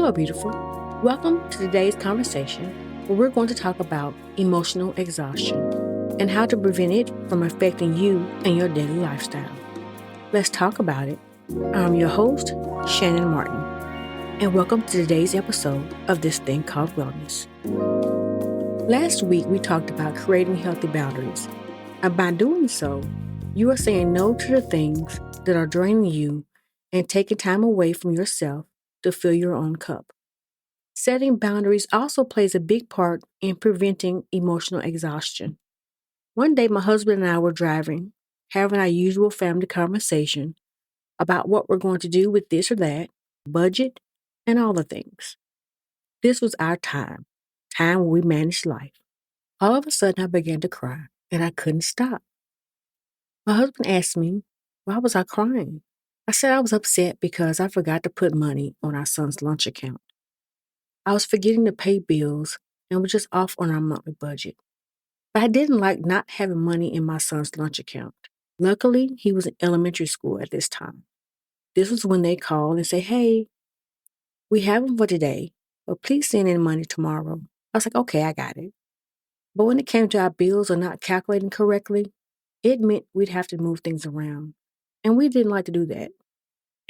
Hello, beautiful. Welcome to today's conversation where we're going to talk about emotional exhaustion and how to prevent it from affecting you and your daily lifestyle. Let's talk about it. I'm your host, Shannon Martin, and welcome to today's episode of This Thing Called Wellness. Last week, we talked about creating healthy boundaries, and by doing so, you are saying no to the things that are draining you and taking time away from yourself to fill your own cup. Setting boundaries also plays a big part in preventing emotional exhaustion. One day, my husband and I were driving, having our usual family conversation about what we're going to do with this or that, budget, and all the things. This was our time when we managed life. All of a sudden, I began to cry, and I couldn't stop. My husband asked me, why was I crying? I said I was upset because I forgot to put money on our son's lunch account. I was forgetting to pay bills and was just off on our monthly budget. But I didn't like not having money in my son's lunch account. Luckily, he was in elementary school at this time. This was when they called and say, hey, we have them for today, but please send in money tomorrow. I was like, okay, I got it. But when it came to our bills or not calculating correctly, it meant we'd have to move things around. And we didn't like to do that.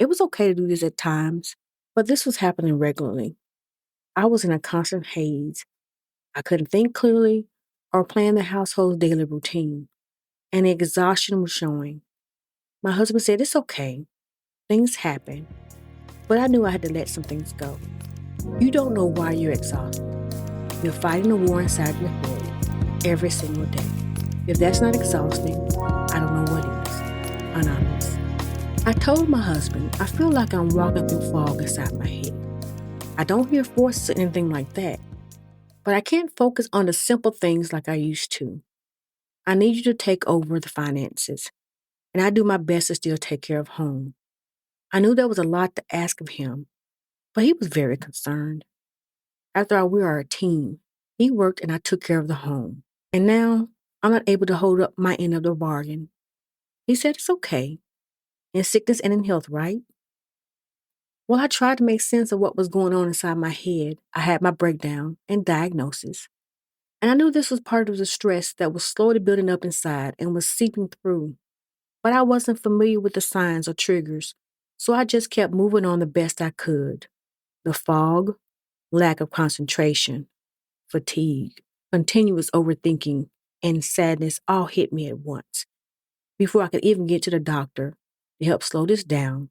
It was okay to do this at times, but this was happening regularly. I was in a constant haze. I couldn't think clearly or plan the household's daily routine, and the exhaustion was showing. My husband said, it's okay. Things happen. But I knew I had to let some things go. You don't know why you're exhausted. You're fighting a war inside your head every single day. If that's not exhausting, I don't know what is. Anonymous. I told my husband, I feel like I'm walking through fog inside my head. I don't hear voices or anything like that, but I can't focus on the simple things like I used to. I need you to take over the finances, and I do my best to still take care of home. I knew there was a lot to ask of him, but he was very concerned. After all, we are a team. He worked and I took care of the home. And now I'm not able to hold up my end of the bargain. He said it's okay. In sickness and in health, right? Well, I tried to make sense of what was going on inside my head. I had my breakdown and diagnosis. And I knew this was part of the stress that was slowly building up inside and was seeping through. But I wasn't familiar with the signs or triggers, so I just kept moving on the best I could. The fog, lack of concentration, fatigue, continuous overthinking, and sadness all hit me at once before I could even get to the doctor to help slow this down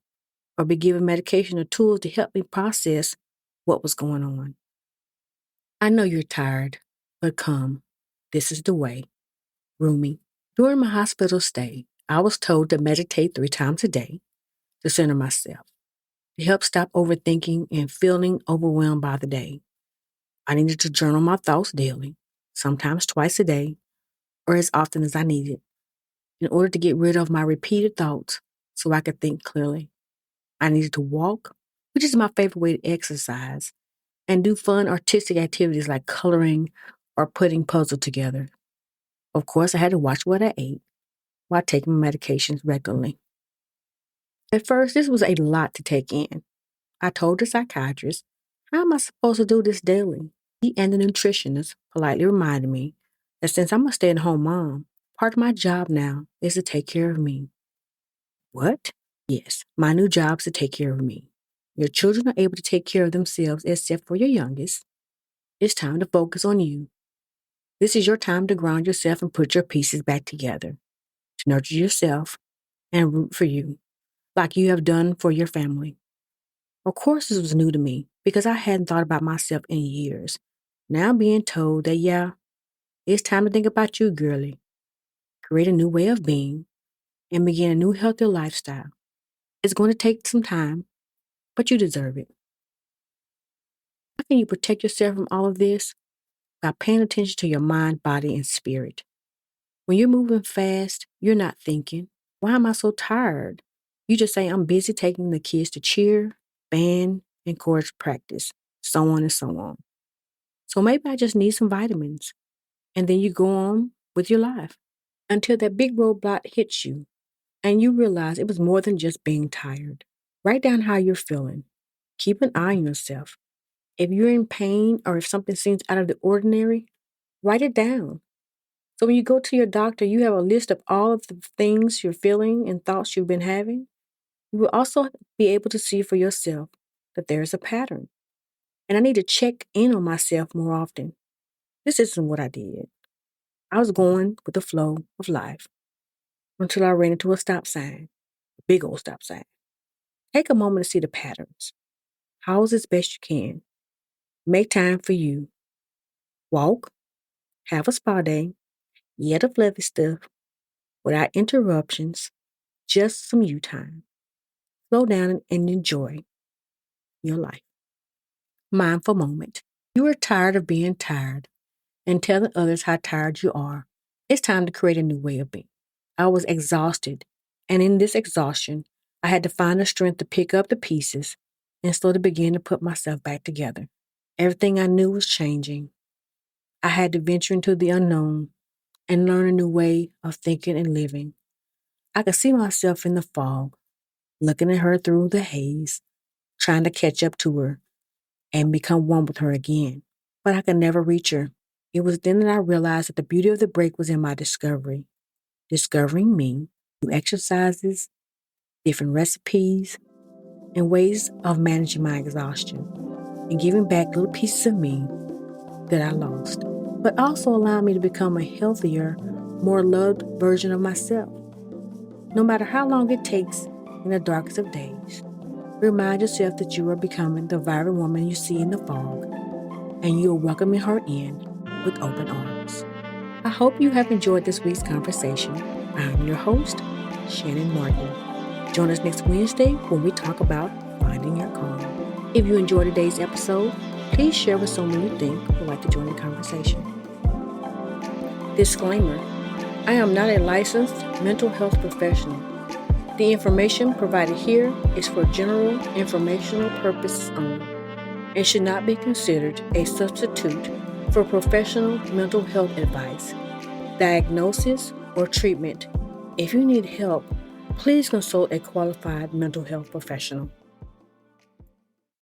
or be given medication or tools to help me process what was going on. I know you're tired, but come. This is the way. Rumi. During my hospital stay, I was told to meditate 3 times a day to center myself, to help stop overthinking and feeling overwhelmed by the day. I needed to journal my thoughts daily, sometimes twice a day, or as often as I needed, in order to get rid of my repeated thoughts so I could think clearly. I needed to walk, which is my favorite way to exercise, and do fun artistic activities like coloring or putting puzzles together. Of course, I had to watch what I ate while taking my medications regularly. At first, this was a lot to take in. I told the psychiatrist, how am I supposed to do this daily? He and the nutritionist politely reminded me that since I'm a stay-at-home mom, part of my job now is to take care of me. What? Yes, my new job is to take care of me. Your children are able to take care of themselves except for your youngest. It's time to focus on you. This is your time to ground yourself and put your pieces back together, to nurture yourself and root for you, like you have done for your family. Of course, this was new to me because I hadn't thought about myself in years. Now I'm being told that, yeah, it's time to think about you, girlie. Create a new way of being and begin a new, healthier lifestyle. It's going to take some time, but you deserve it. How can you protect yourself from all of this? By paying attention to your mind, body, and spirit. When you're moving fast, you're not thinking, why am I so tired? You just say, I'm busy taking the kids to cheer, band, and chorus practice, so on and so on. So maybe I just need some vitamins. And then you go on with your life until that big roadblock hits you and you realize it was more than just being tired. Write down how you're feeling. Keep an eye on yourself. If you're in pain or if something seems out of the ordinary, write it down. So when you go to your doctor, you have a list of all of the things you're feeling and thoughts you've been having. You will also be able to see for yourself that there is a pattern. And I need to check in on myself more often. This isn't what I did. I was going with the flow of life until I ran into a stop sign, a big old stop sign. Take a moment to see the patterns. Pause as best you can. Make time for you. Walk, have a spa day, yet of fluffy stuff, without interruptions, just some you time. Slow down and enjoy your life. Mindful moment. You are tired of being tired and telling others how tired you are. It's time to create a new way of being. I was exhausted, and in this exhaustion, I had to find the strength to pick up the pieces and slowly begin to put myself back together. Everything I knew was changing. I had to venture into the unknown and learn a new way of thinking and living. I could see myself in the fog, looking at her through the haze, trying to catch up to her and become one with her again. But I could never reach her. It was then that I realized that the beauty of the break was in my discovery. Discovering me, new exercises, different recipes, and ways of managing my exhaustion, and giving back little pieces of me that I lost, but also allowed me to become a healthier, more loved version of myself. No matter how long it takes in the darkest of days, remind yourself that you are becoming the vibrant woman you see in the fog, and you are welcoming her in with open arms. I hope you have enjoyed this week's conversation. I'm your host, Shannon Morgan. Join us next Wednesday when we talk about finding your calm. If you enjoyed today's episode, please share with someone you think would like to join the conversation. Disclaimer: I am not a licensed mental health professional. The information provided here is for general informational purposes only and should not be considered a substitute for professional mental health advice, diagnosis, or treatment. If you need help, please consult a qualified mental health professional.